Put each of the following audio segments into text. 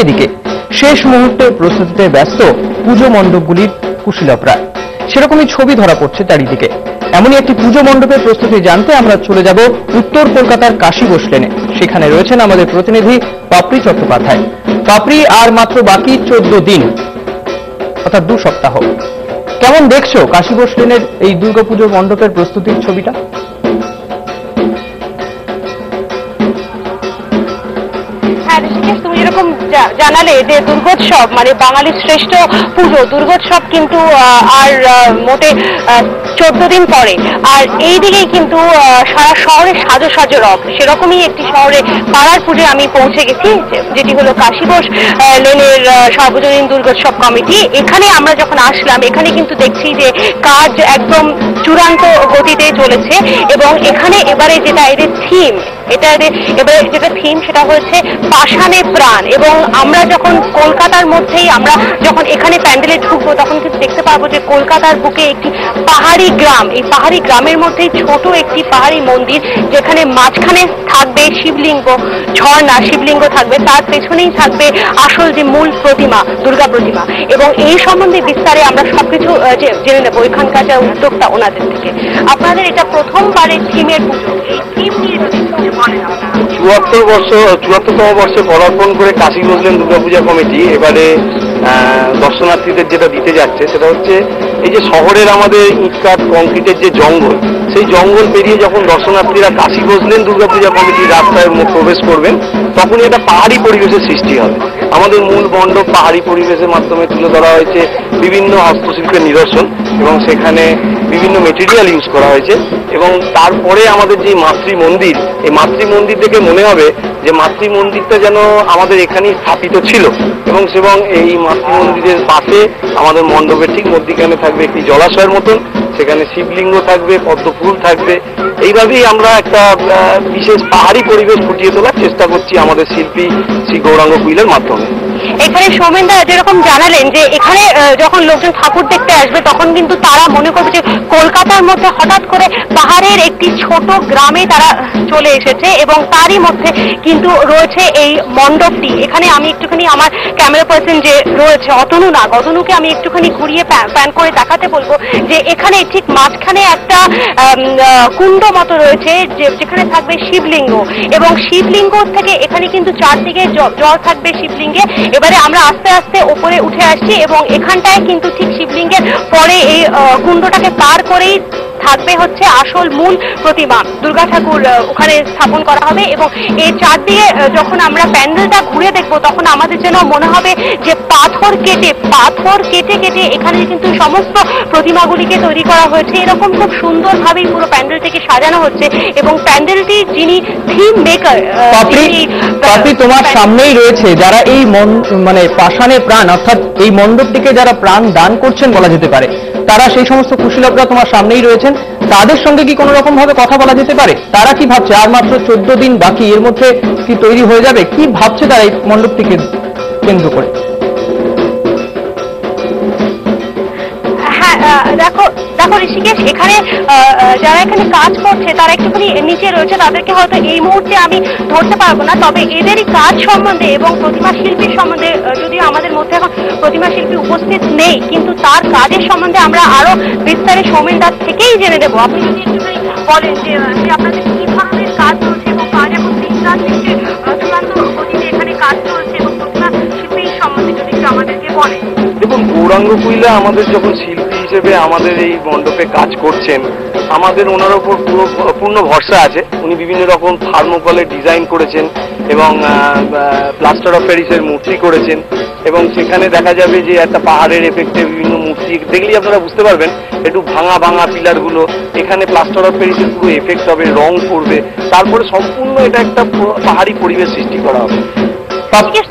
এদিকে শেষ মুহূর্তের প্রস্তুতিতে ব্যস্ত পুজো মণ্ডপগুলির কুশীলবরা। সেরকমই ছবি ধরা পড়ছে চারিদিকে। এমনই একটি পুজো মণ্ডপের প্রস্তুতি জানতে আমরা চলে যাব উত্তর কলকাতার কাশীবোস লেনে। সেখানে রয়েছেন আমাদের প্রতিনিধি পাপড়ি চট্টোপাধ্যায়। পাপড়ি, আর মাত্র বাকি 14 দিন, অর্থাৎ 2 সপ্তাহ। কেমন দেখছো কাশীবোস লেনের এই দুর্গাপুজো মণ্ডপের প্রস্তুতির ছবিটা? তুমি এরকম জানালে যে দুর্গোৎসব মানে বাঙালির শ্রেষ্ঠ পুজো দুর্গোৎসব কিন্তু আর মোটে 14 দিন পরে, আর এই দিকেই কিন্তু সারা শহরে সাজো সাজো রব। সেরকমই একটি শহরে পাড়ার পুজো আমি পৌঁছে গেছি, যেটি হলো কাশীবোস লেনের সর্বজনীন দুর্গোৎসব কমিটি। এখানে আমরা যখন আসলাম, এখানে কিন্তু দেখছি যে কাজ একদম চূড়ান্ত গতিতে চলেছে এবং এখানে এবারে যেটা এদের থিম, এবারে যেটা থিম সেটা হচ্ছে পাষাণে প্রাণ। এবং আমরা যখন কলকাতার মধ্যেই আমরা যখন এখানে প্যান্ডেলে ঢুকবো তখন কিন্তু দেখতে পাবো যে কলকাতার বুকে একটি পাহাড়ি গ্রাম, এই পাহাড়ি গ্রামের মধ্যেই ছোট একটি পাহাড়ি মন্দির, যেখানে মাঝখানে থাকবে শিবলিঙ্গ, ঝর্ণা শিবলিঙ্গ থাকবে, তার পেছনেই থাকবে আসল যে মূল প্রতিমা, দুর্গা প্রতিমা। এবং এই সম্বন্ধে বিস্তারে আমরা সবকিছু জেনে নেবো এখানকার যারা উদ্যোক্তা ওনাদের থেকে। আপনাদের এটা প্রথমবারের থিমের পুজো, এই থিম নিয়ে যদি বলেন। 74তম বর্ষে পদার্পণ করে কাশীবোস লেন দুর্গাপূজা কমিটি এবারে দর্শনার্থীদের যেটা দিতে যাচ্ছে সেটা হচ্ছে এই যে শহরের আমাদের ইটকাট কংক্রিটের যে জঙ্গল, সেই জঙ্গল পেরিয়ে যখন দর্শনার্থীরা কাশীবোস লেন দুর্গাপূজা কমিটির রাস্তায় প্রবেশ করবেন তখনই একটা পাহাড়ি পরিবেশের সৃষ্টি হবে। আমাদের মূল মণ্ডপ পাহাড়ি পরিবেশের মাধ্যমে তুলে ধরা হয়েছে বিভিন্ন হস্তশিল্পের নিদর্শন এবং সেখানে বিভিন্ন মেটেরিয়াল ইউজ করা হয়েছে। এবং তারপরে আমাদের যে মাতৃ মন্দির, এই মাতৃ মন্দির দেখে মনে হবে যে মাতৃ মন্দিরটা যেন আমাদের এখানেই স্থাপিত ছিল। এবং এই মাতৃ মন্দিরের পাশে আমাদের মণ্ডপের ঠিক মধ্যিখানে থাকবে একটি জলাশয়ের মতন, সেখানে শিবলিঙ্গ থাকবে, পদ্ম ফুল থাকবে। এইভাবেই আমরা একটা বিশেষ পাহাড়ি পরিবেশ ফুটিয়ে তোলার চেষ্টা করছি আমাদের শিল্পী শ্রী গৌরাঙ্গ কুইলের মাধ্যমে। এখানে সৌমেনদা যেরকম জানালেন যে এখানে যখন লোকজন ঠাকুর দেখতে আসবে তখন কিন্তু তারা মনে করবে যে কলকাতার মধ্যে হঠাৎ করে পাহাড়ের একটি ছোট গ্রামে তারা চলে এসেছে এবং তারই মধ্যে কিন্তু রয়েছে এই মণ্ডপটি। এখানে আমি একটুখানি আমার ক্যামেরা পার্সন যে রয়েছে অতনুকে আমি একটুখানি ঘুরিয়ে প্যান করে দেখাতে বলবো যে এখানে ঠিক মাঝখানে একটা কুণ্ড মতো রয়েছে যেখানে থাকবে শিবলিঙ্গ এবং শিবলিঙ্গ থেকে এখানে কিন্তু চারদিকে জল থাকবে শিবলিঙ্গে। এবারে আমরা আস্তে আস্তে ওপরে উঠে আসছি এবং এখানটায় কিন্তু ঠিক শিবলিঙ্গের পরে এই কুণ্ডটাকে পার করেই থাকবে হচ্ছে আসল মূল প্রতিমা, দুর্গা ঠাকুর ওখানে স্থাপন করা হবে। এবং এই চারদিকে যখন আমরা প্যান্ডেলটা ঘুরে দেখবো তখন আমাদের যেন মনে হবে যে পাথর কেটে কেটে এখানে কিন্তু সমস্ত প্রতিমাগুলিকে তৈরি করা হয়েছে। এরকম খুব সুন্দরভাবেই পুরো প্যান্ডেলটিকে সাজানো হচ্ছে এবং প্যান্ডেলটি যিনি থিম মেকার, তোমার সামনেই রয়েছে যারা এই মানে পাষাণে প্রাণ, অর্থাৎ এই মণ্ডপটিকে যারা প্রাণ দান করছেন বলা যেতে পারে, তারা সেই সমস্ত কুশীলবরা তোমার সামনেই রয়েছেন। তাদের সঙ্গে কি কোনো রকম ভাবে কথা বলা যেতে পারে? তারা কি ভাবছে আর মাত্র 14 দিন বাকি, এর মধ্যে কি তৈরি হয়ে যাবে? কি ভাবছে তারা এই মণ্ডপটিকে কেন্দ্র করে? দেখো ঋষিকেশ, এখানে যারা এখানে কাজ করছে তারা একটুখানি নিচে রয়েছে, তাদেরকে হয়তো এই মুহূর্তে আমি ধরতে পারবো না, তবে এদেরই কাজ সম্বন্ধে এবং প্রতিমা শিল্পীর সম্বন্ধে, যদিও আমাদের মধ্যে এখন প্রতিমা শিল্পী উপস্থিত নেই, কিন্তু তার কাজের সম্বন্ধে আমরা আরো বিস্তারে সৌমেন দাস থেকেই জেনে দেবো। আপনি যদি একটুখানি বলেন যে আপনাদের কি ধরনের কাজ চলছে এবং কাজ এখন চূড়ান্ত গতিতে এখানে কাজ চলছে এবং প্রতিমা শিল্পীর সম্বন্ধে যদি একটু আমাদেরকে বলেন। দেখুন, গৌরাঙ্গ কুইলা আমাদের যখন শিল্পী হিসেবে আমাদের এই মণ্ডপে কাজ করছেন, আমাদের ওনার ওপর পূর্ণ ভরসা আছে। উনি বিভিন্ন রকম থার্মোকলের ডিজাইন করেছেন এবং প্লাস্টার অফ প্যারিসের মূর্তি করেছেন এবং সেখানে দেখা যাবে যে একটা পাহাড়ের এফেক্টে বিভিন্ন মূর্তি দেখলেই আপনারা বুঝতে পারবেন একটু ভাঙা পিলারগুলো, এখানে প্লাস্টার অফ প্যারিসের পুরো এফেক্ট হবে, রং পড়বে, তারপরে সম্পূর্ণ এটা একটা পাহাড়ি পরিবেশ সৃষ্টি করা হবে।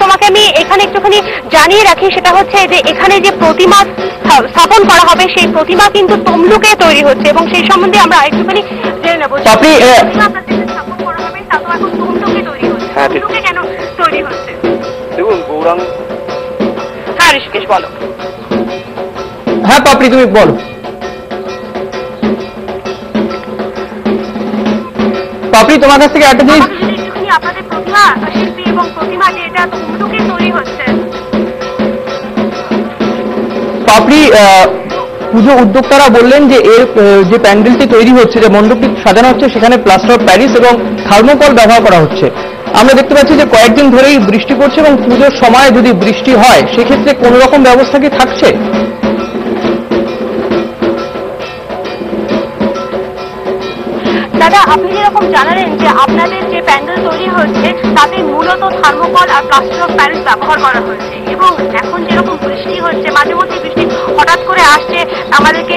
তোমাকে আমি এখানে একটুখানি জানিয়ে রাখি, সেটা হচ্ছে যে এখানে যে প্রতিমা স্থাপন করা হবে সেই প্রতিমা কিন্তু তমলুকে তৈরি হচ্ছে এবং সেই সম্বন্ধে আমরা একটুখানি জেনে নেবো। স্থাপন করা হবে তা তো এখন তমলুকে তৈরি হচ্ছে। তমলুকে কেন তৈরি হচ্ছে? দেখুন গৌরাঙ্গ, হ্যাঁ ঋষিকেশ বলো। হ্যাঁ পাপড়ি, তুমি বলো। পাপড়ি, তোমার কাছ থেকে একটা জিনিস, আপনাদের প্রতিমা শিল্পী এবং প্রতিমা যে এটা তমলুকে তৈরি তৈরি হচ্ছে। পাপড়ি, পুজো উদ্যোক্তারা বললেন যে এর যে প্যান্ডেলটি তৈরি হচ্ছে, যে মণ্ডপটি সাজানো হচ্ছে, সেখানে প্লাস্টার অফ প্যারিস এবং থার্মোকল ব্যবহার করা হচ্ছে। আমরা দেখতে পাচ্ছি যে কয়েকদিন ধরেই বৃষ্টি পড়ছে এবং পুজোর সময় যদি বৃষ্টি হয় সেক্ষেত্রে কোন রকম ব্যবস্থা কি থাকছে? দাদা, আপনি যেরকম জানালেন যে আপনাদের যে প্যান্ডেল তৈরি হচ্ছে তাতে মূলত থার্মোকল আর প্লাস্টার অফ প্যারিস ব্যবহার করা হয়েছে, এবং এখন যেরকম বৃষ্টি হচ্ছে, মাঝে মধ্যে বৃষ্টি হঠাৎ করে আসছে আমাদেরকে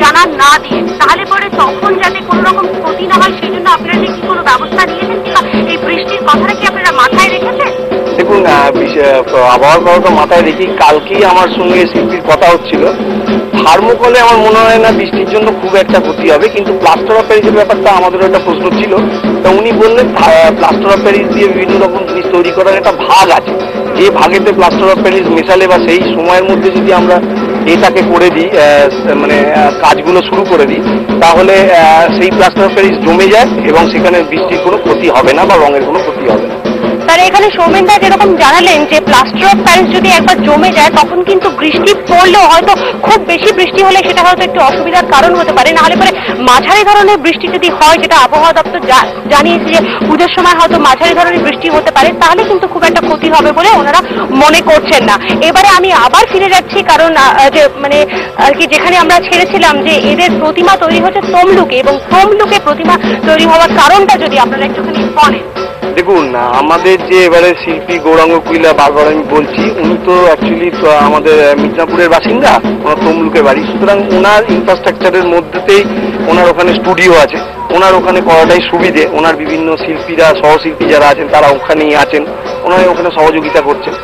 জানান না দিয়ে, তাহলে পরে তখন যাতে কোনো রকম ক্ষতি না হয় সেই জন্য আপনারা কি কোনো ব্যবস্থা নিয়েছেন, কিংবা এই বৃষ্টির কথাটা কি আপনারা মাথায় রেখেছেন? দেখুন, আবহাওয়ার কথা মাথায় রেখে কালকেই আমার সঙ্গে শিল্পীর কথা হচ্ছিল। থার্মোকলে আমার মনে হয় না বৃষ্টির জন্য খুব একটা ক্ষতি হবে, কিন্তু প্লাস্টার অফ প্যারিসের ব্যাপারটা আমাদের একটা প্রশ্ন ছিল। তা উনি বললেন প্লাস্টার অফ প্যারিস দিয়ে বিভিন্ন রকম জিনিস তৈরি করার একটা ভাগ আছে, যে ভাগেতে প্লাস্টার অফ প্যারিস মেশালে বা সেই সময়ের মধ্যে যদি আমরা এটাকে করে দিই, মানে কাজগুলো শুরু করে দিই, তাহলে সেই প্লাস্টার অফ প্যারিস জমে যায় এবং সেখানে বৃষ্টির কোনো ক্ষতি হবে না বা রঙের কোনো ক্ষতি হবে না। তাহলে এখানে সৌমেনদা যেরকম জানালেন যে প্লাস্টার অফ প্যারিস যদি একবার জমে যায় তখন কিন্তু বৃষ্টি পড়লেও হয়তো খুব বেশি বৃষ্টি হলে সেটা হয়তো একটু অসুবিধার কারণ হতে পারে, না হলে পরে মাঝারি ধরনের বৃষ্টি যদি হয়, যেটা আবহাওয়া দপ্তর জানিয়েছে যে পুজোর সময় হয়তো মাঝারি ধরনের বৃষ্টি হতে পারে, তাহলে কিন্তু খুব একটা ক্ষতি হবে বলে ওনারা মনে করছেন না। এবারে আমি আবার ফিরে যাচ্ছি, কারণ যে মানে আর কি যেখানে আমরা ছেড়েছিলাম যে এদের প্রতিমা তৈরি হচ্ছে তমলুকে, এবং তমলুকে প্রতিমা তৈরি হওয়ার কারণটা যদি আপনারা একটুখানি বলেন। দেখুন, আমাদের যে এবারে শিল্পী গৌরাঙ্গ কুইলা, বারবার আমি বলছি, উনি তো অ্যাকচুয়ালি আমাদের মিদনাপুরের বাসিন্দা, ওনার তমলুকে বাড়ি, সুতরাং ওনার ইনফ্রাস্ট্রাকচারের মধ্যেতেই ওনার ওখানে স্টুডিও আছে, ওনার ওখানে করাটাই সুবিধে। ওনার বিভিন্ন শিল্পীরা, সহশিল্পী যারা আছেন তারা ওখানেই আছেন, ওনারা ওখানে সহযোগিতা করছেন।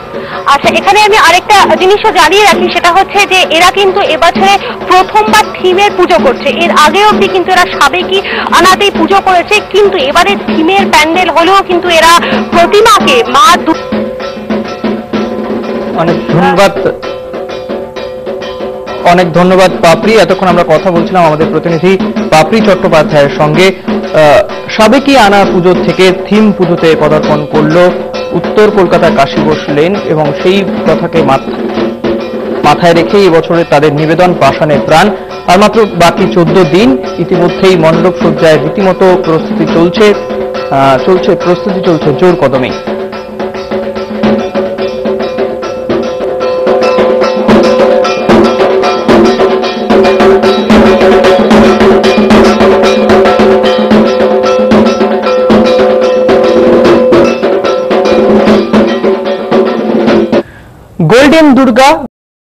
আচ্ছা, এখানে আমি আরেকটা জিনিসও জানিয়ে রাখি, সেটা হচ্ছে যে এরা কিন্তু এবছরে প্রথমবার থিমের পুজো করছে। এর আগে অবধি কিন্তু এরা সাবেকি আনাতেই পুজো করেছে, কিন্তু এবারে থিমের প্যান্ডেল হলেও কিন্তু এরা প্রতিমাকে মা অনেক ধন্যবাদ পাপড়ি। এতক্ষণ আমরা কথা বলছিলাম আমাদের প্রতিনিধি পাপড়ি চট্টোপাধ্যায়ের সঙ্গে। সাবেকি আনা পুজো থেকে থিম পুজোতে পদার্পণ করলো উত্তর কলকাতার কাশী ঘোষ লেন, এবং সেই কথাকে মাথায় রেখে এবছরে তাদের নিবেদন পাষাণের প্রাণ। আর মাত্র বাকি 14 দিন, ইতিমধ্যেই মণ্ডপ সজ্জায় রীতিমতো প্রস্তুতি চলছে জোর কদমে। গোল্ডেন দুর্গা